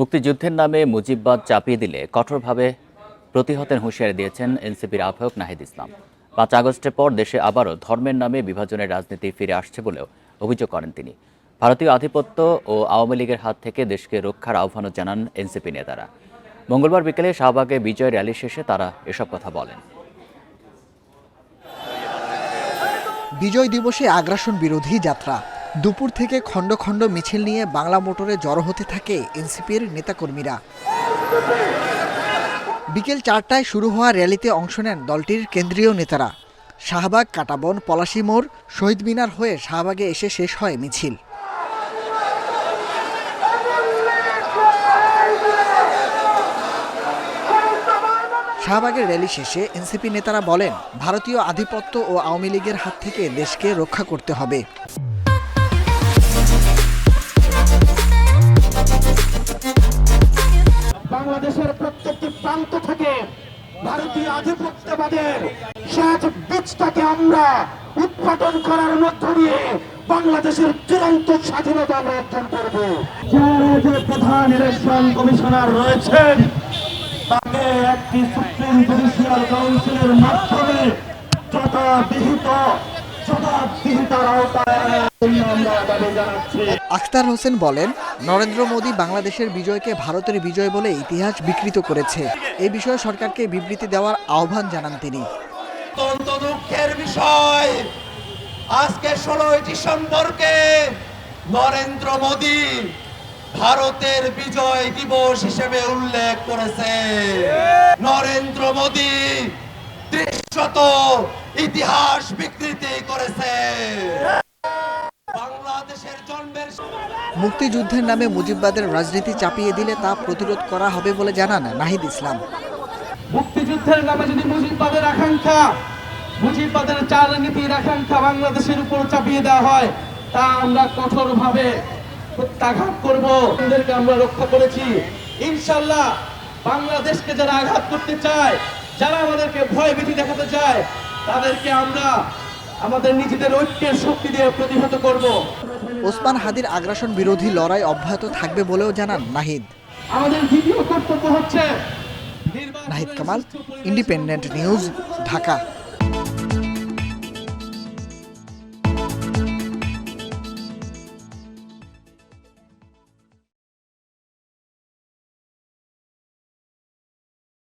মুক্তিযুদ্ধের নামে মুজিববাদ চাপিয়ে দিলে কঠোরভাবে প্রতিহতের হুঁশিয়ারি দিয়েছেন এনসিপির আহ্বায়ক নাহিদ ইসলাম। ৫ আগস্টের পর দেশে আবারও ধর্মের নামে বিভাজনের রাজনীতি ফিরে আসছে বলেও অভিযোগ করেন তিনি। ভারতীয় আধিপত্য ও আওয়ামী লীগের হাত থেকে দেশকে রক্ষার আহ্বানও জানান এনসিপি নেতারা। মঙ্গলবার বিকেলে শাহবাগে বিজয় র্যালি শেষে তারা এসব কথা বলেন। বিজয় দিবসে আগ্রাসন বিরোধী যাত্রা। দুপুর থেকে খণ্ড খণ্ড মিছিল নিয়ে বাংলা মোটরে জড়ো হতে থাকে এনসিপির নেতাকর্মীরা। বিকেল ৪টায় শুরু হওয়া র্যালিতে অংশ নেন দলটির কেন্দ্রীয় নেতারা। শাহবাগ, কাটাবন, পলাশী মোড়, শহীদ মিনার হয়ে শাহবাগে এসে শেষ হয় মিছিল। শাহবাগের র্যালি শেষে এনসিপি নেতারা বলেন, ভারতীয় আধিপত্য ও আওয়ামী লীগের হাত থেকে দেশকে রক্ষা করতে হবে। বাংলাদেশের প্রত্যেকটি প্রান্ত থেকে ভারতীয় আধিপত্যবাদের শেষ বীজটাকে আমরা উৎপাদন করার মধ্য দিয়ে বাংলাদেশের চূড়ান্ত স্বাধীনতা আমরা অর্জন করব। যারা যে প্রধান ইলেকশন কমিশনার রয়েছেন তাকে একটি সুপ্রিম জুডিশিয়াল কাউন্সিলের মাধ্যমে জবাবদিহিতার আওতায় আমরা দাবি জানাচ্ছি। আখতার হোসেন বলেন, নরেন্দ্র মোদী বাংলাদেশের বিজয়কে ভারতের বিজয় বলে ইতিহাস বিকৃত করেছে। এই বিষয়ে সরকারকে বিবৃতি দেওয়ার আহ্বান জানান তিনি। অত্যন্ত দুঃখের বিষয়, আজকে 16 ডিসেম্বরকে নরেন্দ্র মোদী ভারতের বিজয় দিবস হিসেবে উল্লেখ করেছে। নরেন্দ্র মোদী দৃশ্যত ইতিহাস বিকৃতি করেছে। বাংলাদেশের জন্মের মুক্তিযুদ্ধের নামে মুজিববাদের রাজনীতি চাপিয়ে দিলে তা প্রতিরোধ করা হবে বলে জানান নাহিদ ইসলাম। মুক্তিযুদ্ধের নামে যদি মুজিববাদের আকাঙ্ক্ষা, মুজিববাদের চালনীতির আকাঙ্ক্ষা বাংলাদেশের উপর চাপিয়ে দেওয়া হয়, তা আমরা কঠোরভাবে প্রত্যাঘাত করব। আমাদেরকে আমরা রক্ষা করেছি। ইনশাআল্লাহ বাংলাদেশকে যারা আঘাত করতে চায়, যারা আমাদেরকে ভয় ভীতি দেখাতে চায়, তাদেরকে আমরা আমাদের নিজেদের ঐক্যের শক্তি দিয়ে প্রতিহত করব। ওসমান হাদির আগ্রাসন বিরোধী লড়াই অব্যাহত থাকবে বলেও জানান নাহিদ। আমাদের দ্বিতীয় কর্তব্য হচ্ছে নাহিদ কামাল, ইন্ডিপেন্ডেন্ট নিউজ, ঢাকা।